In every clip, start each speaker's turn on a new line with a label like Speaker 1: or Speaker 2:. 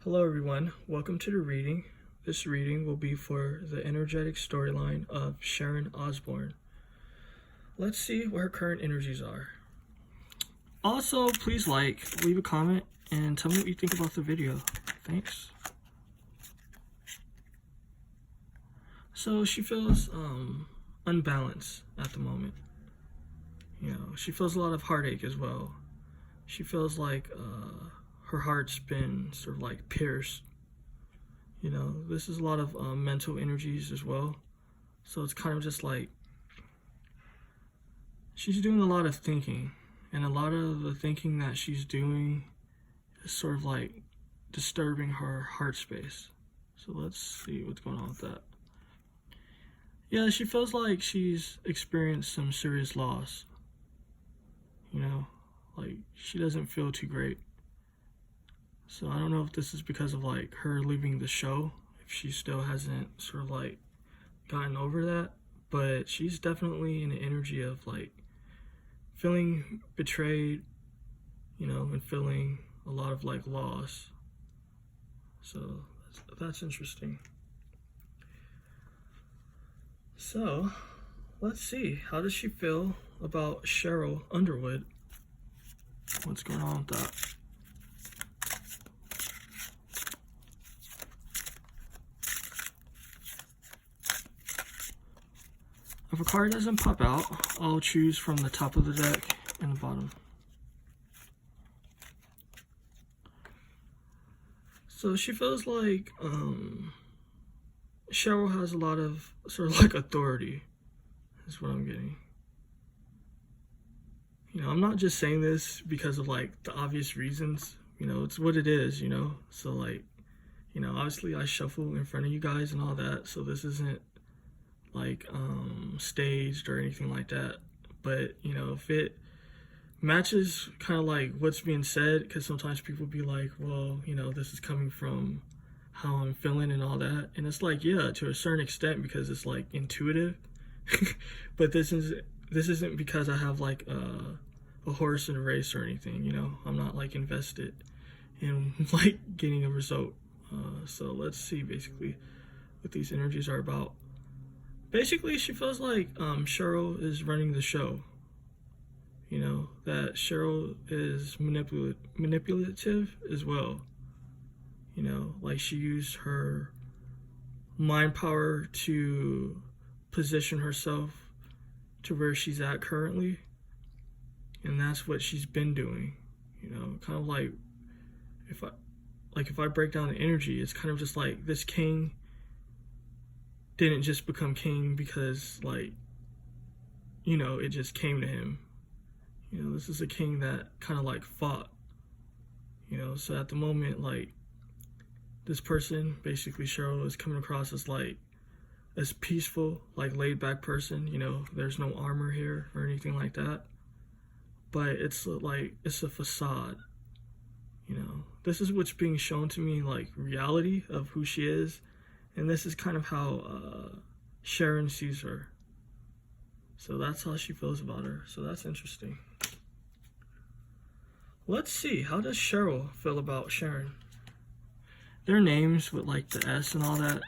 Speaker 1: Hello everyone, welcome to the reading. This reading will be for the energetic storyline of Sharon Osbourne. Let's see what her current energies are. Also, please leave a comment, and tell me what you think about the video. Thanks. So she feels unbalanced at the moment. You know, she feels a lot of heartache as well. She feels like her heart's been sort of like pierced. You know, this is a lot of mental energies as well. So it's kind of just like she's doing a lot of thinking, and a lot of the thinking that she's doing is sort of like disturbing her heart space. So let's see what's going on with that. Yeah, she feels like she's experienced some serious loss. You know, like she doesn't feel too great. So I don't know if this is because of like her leaving the show, if she still hasn't sort of like gotten over that, but she's definitely in the energy of like feeling betrayed, you know, and feeling a lot of like loss. So that's interesting. So let's see, how does she feel about Cheryl Underwood? What's going on with that? If a card doesn't pop out, I'll choose from the top of the deck and the bottom. So she feels like Cheryl has a lot of sort of like authority, is what I'm getting. You know, I'm not just saying this because of like the obvious reasons, you know, it's what it is, you know. So like, you know, obviously I shuffle in front of you guys and all that, so this isn't like staged or anything like that. But you know, if it matches kind of like what's being said, because sometimes people be like, well, you know, this is coming from how I'm feeling and all that, and it's like, yeah, to a certain extent, because it's like intuitive. But this isn't because I have like a horse in a race or anything, you know. I'm not like invested in like getting a result. So let's see basically what these energies are about. Basically, she feels like Cheryl is running the show. You know, that Cheryl is manipulative as well. You know, like she used her mind power to position herself to where she's at currently. And that's what she's been doing. You know, kind of like if I break down the energy, it's kind of just like this king didn't just become king because, like, you know, it just came to him. You know, this is a king that kind of like fought, you know. So at the moment, like, this person, basically Cheryl, is coming across as like as peaceful, like laid back person. You know, there's no armor here or anything like that, but it's like, it's a facade. You know, this is what's being shown to me, like reality of who she is. And this is kind of how Sharon sees her. So that's how she feels about her. So that's interesting. Let's see, how does Cheryl feel about Sharon? Their names with like the S and all that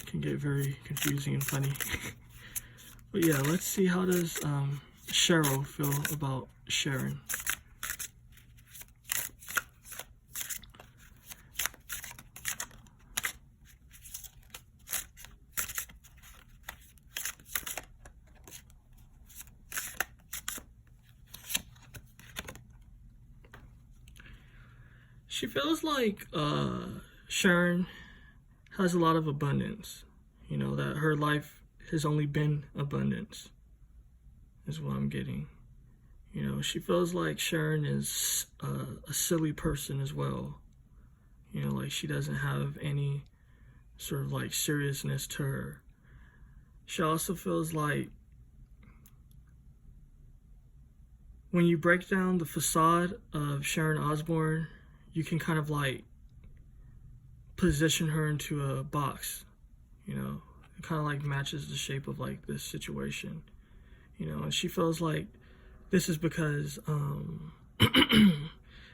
Speaker 1: can get very confusing and funny. But yeah, let's see, how does Cheryl feel about Sharon? She feels like Sharon has a lot of abundance. You know, that her life has only been abundance, is what I'm getting. You know, she feels like Sharon is a silly person as well. You know, like she doesn't have any sort of like seriousness to her. She also feels like when you break down the facade of Sharon Osbourne, you can kind of like position her into a box, you know. It kind of like matches the shape of like this situation, you know. And she feels like this is because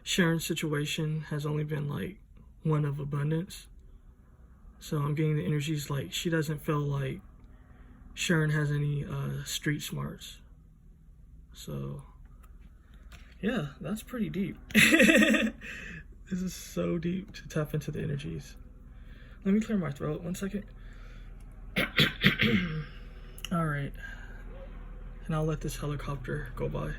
Speaker 1: Sharon's situation has only been like one of abundance. So I'm getting the energies like she doesn't feel like Sharon has any street smarts. So yeah, that's pretty deep. This is so deep to tap into the energies. Let me clear my throat 1 second. All right, and I'll let this helicopter go by.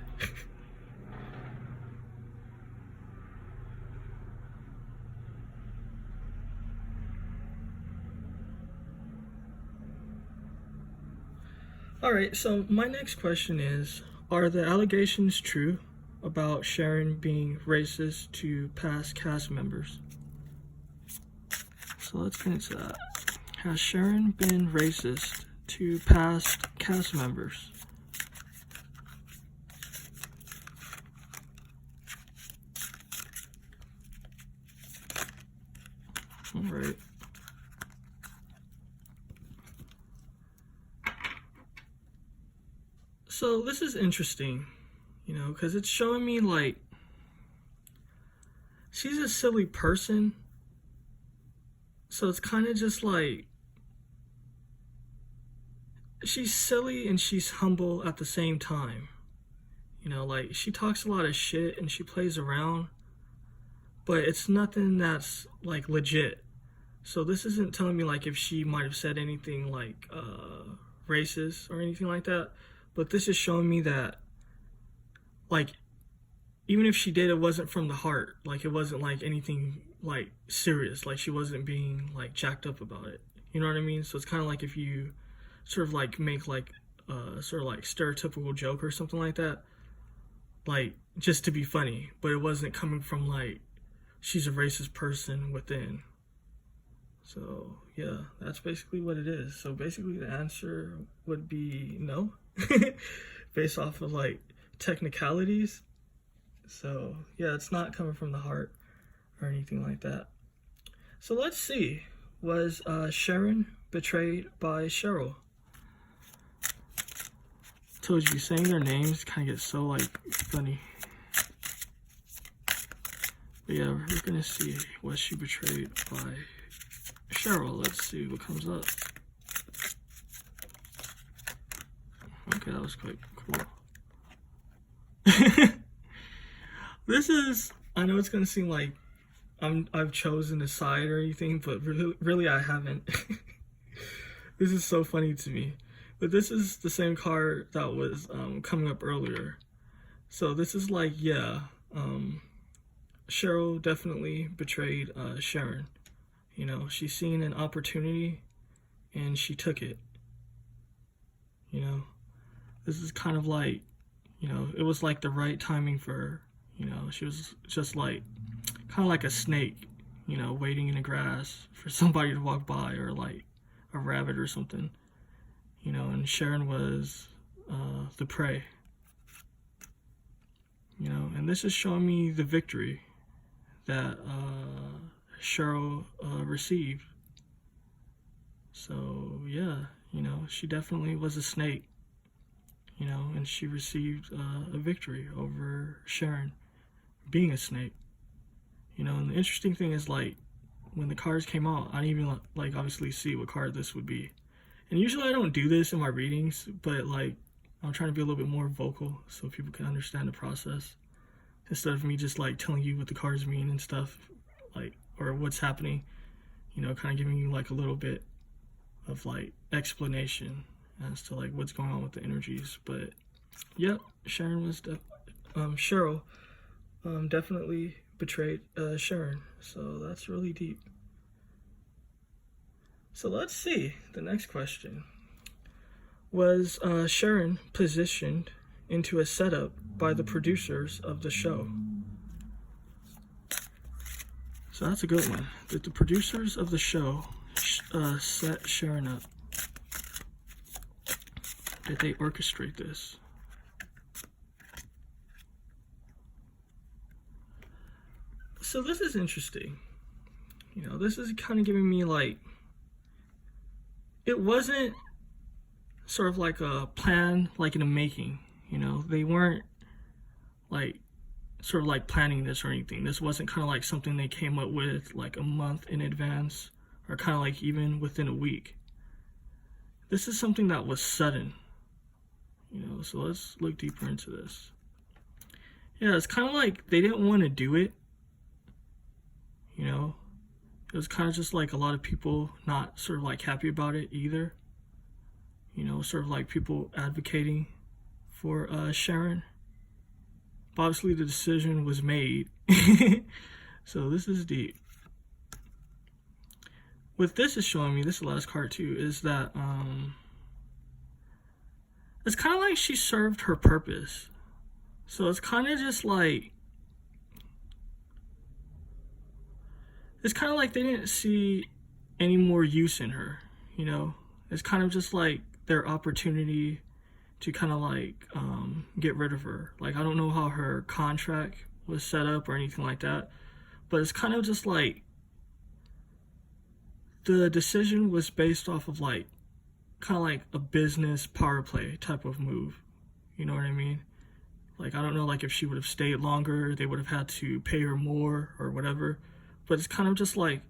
Speaker 1: All right, so my next question is, are the allegations true about Sharon being racist to past cast members? So let's get into that. Has Sharon been racist to past cast members? All right. So this is interesting, you know, because it's showing me like she's a silly person. So it's kind of just like she's silly and she's humble at the same time. You know, like she talks a lot of shit and she plays around, but it's nothing that's like legit. So this isn't telling me like if she might have said anything like racist or anything like that. But this is showing me that, like, even if she did, it wasn't from the heart. Like, it wasn't, like, anything, like, serious. Like, she wasn't being, like, jacked up about it. You know what I mean? So it's kind of like if you sort of, like, make, like, sort of, like, stereotypical joke or something like that. Like, just to be funny. But it wasn't coming from, like, she's a racist person within. So, yeah, that's basically what it is. So, basically, the answer would be no. Based off of like technicalities. So yeah, it's not coming from the heart or anything like that. So let's see, was Sharon betrayed by Cheryl? Told you, saying their names kind of gets so like funny. But yeah, we're gonna see, was she betrayed by Cheryl? Let's see what comes up. Okay, that was quite cool. This is, I know it's gonna seem like I've chosen a side or anything, but really I haven't. This is so funny to me. But this is the same card that was coming up earlier. So this is like, yeah, Cheryl definitely betrayed Sharon. You know, she's seen an opportunity and she took it. You know, this is kind of like, you know, it was like the right timing for her. You know, she was just like, kind of like a snake, you know, waiting in the grass for somebody to walk by, or like a rabbit or something. You know, and Sharon was the prey. You know, and this is showing me the victory that Cheryl received. So, yeah, you know, she definitely was a snake. You know, and she received a victory over Sharon being a snake. You know, and the interesting thing is, like, when the cards came out, I didn't even, like, obviously see what card this would be. And usually I don't do this in my readings, but, like, I'm trying to be a little bit more vocal so people can understand the process. Instead of me just, like, telling you what the cards mean and stuff, like, or what's happening, you know, kind of giving you, like, a little bit of, like, explanation as to, like, what's going on with the energies. But, yep, Cheryl definitely betrayed Sharon. So that's really deep. So let's see the next question. Was Sharon positioned into a setup by the producers of the show? So that's a good one. Did the producers of the show set Sharon up? Did they orchestrate this? So this is interesting. You know, this is kind of giving me like, it wasn't sort of like a plan, like in the making. You know, they weren't like sort of like planning this or anything. This wasn't kind of like something they came up with like a month in advance, or kind of like even within a week. This is something that was sudden, you know, so let's look deeper into this. Yeah, it's kind of like they didn't want to do it, you know. It was kind of just like a lot of people not sort of like happy about it either. You know, sort of like people advocating for Sharon. But obviously the decision was made. So this is deep. What this is showing me, this last card too, is that it's kind of like she served her purpose. So it's kind of just like, it's kind of like they didn't see any more use in her, you know. It's kind of just like their opportunity to kind of like get rid of her. Like, I don't know how her contract was set up or anything like that, but it's kind of just like the decision was based off of like kind of like a business power play type of move, you know what I mean? Like, I don't know, like if she would have stayed longer, they would have had to pay her more or whatever. But it's kind of just like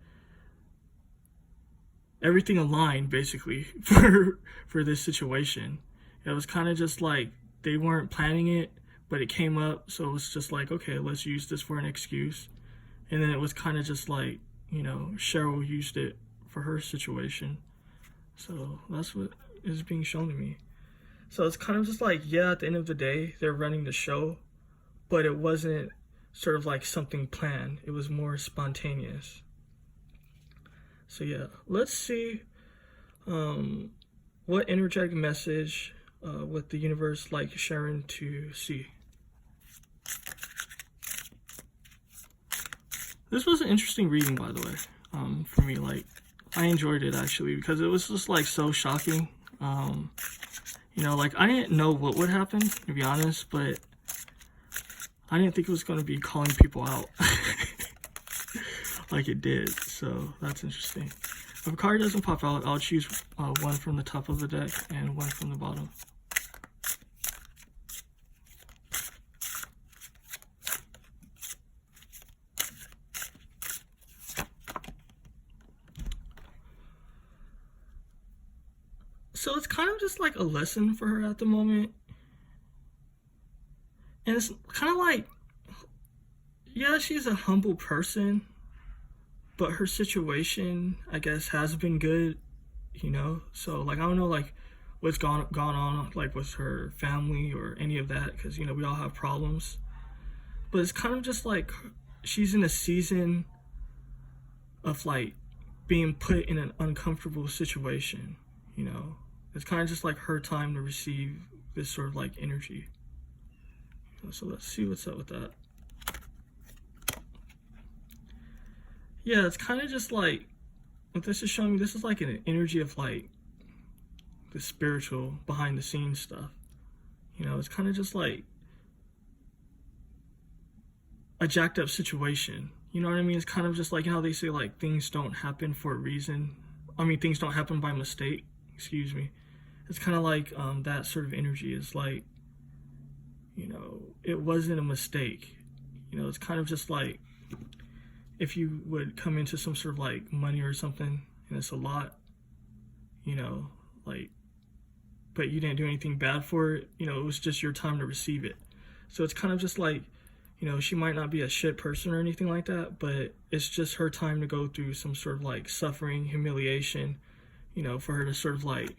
Speaker 1: everything aligned basically for this situation. It was kind of just like they weren't planning it, but it came up, so it was just like, okay, let's use this for an excuse. And then it was kind of just like, you know, Cheryl used it for her situation. So that's what is being shown to me. So it's kind of just like, yeah, at the end of the day, they're running the show, but it wasn't sort of like something planned. It was more spontaneous. So yeah, let's see what energetic message would the universe like Sharon to see. This was an interesting reading, by the way, for me. Like, I enjoyed it actually, because it was just like so shocking. You know, like I didn't know what would happen, to be honest, but I didn't think it was going to be calling people out like it did. So that's interesting. If a card doesn't pop out, I'll choose one from the top of the deck and one from the bottom. So it's kind of just like a lesson for her at the moment. And it's kind of like, yeah, she's a humble person, but her situation, I guess, has been good, you know? So, like, I don't know, like, what's gone on, like, with her family or any of that, because, you know, we all have problems. But it's kind of just like she's in a season of, like, being put in an uncomfortable situation, you know? It's kind of just like her time to receive this sort of like energy. So let's see what's up with that. Yeah, it's kind of just like, what this is showing me, this is like an energy of like the spiritual behind the scenes stuff. You know, it's kind of just like a jacked up situation. You know what I mean? It's kind of just like, you know how they say like things don't happen for a reason. I mean, things don't happen by mistake. Excuse me. It's kind of like that sort of energy is like, you know, it wasn't a mistake. You know, it's kind of just like if you would come into some sort of like money or something and it's a lot, you know, like, but you didn't do anything bad for it, you know, it was just your time to receive it. So it's kind of just like, you know, she might not be a shit person or anything like that, but it's just her time to go through some sort of like suffering, humiliation, you know, for her to sort of like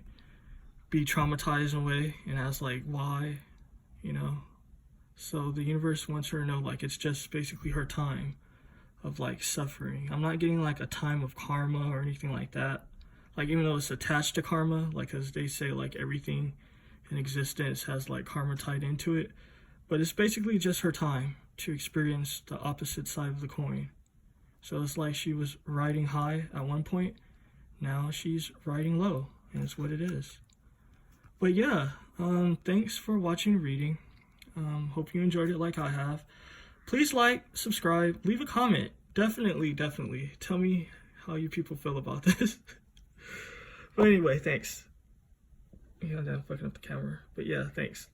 Speaker 1: be traumatized in a way and ask like why, you know. So the universe wants her to know like it's just basically her time of like suffering. I'm not getting like a time of karma or anything like that, like even though it's attached to karma, like as they say like everything in existence has like karma tied into it, but it's basically just her time to experience the opposite side of the coin. So it's like she was riding high at one point, now she's riding low, and it's what it is. But yeah, thanks for watching the reading. Hope you enjoyed it like I have. Please like, subscribe, leave a comment. Definitely tell me how you people feel about this. But anyway, thanks. Yeah, I'm fucking up the camera. But yeah, thanks.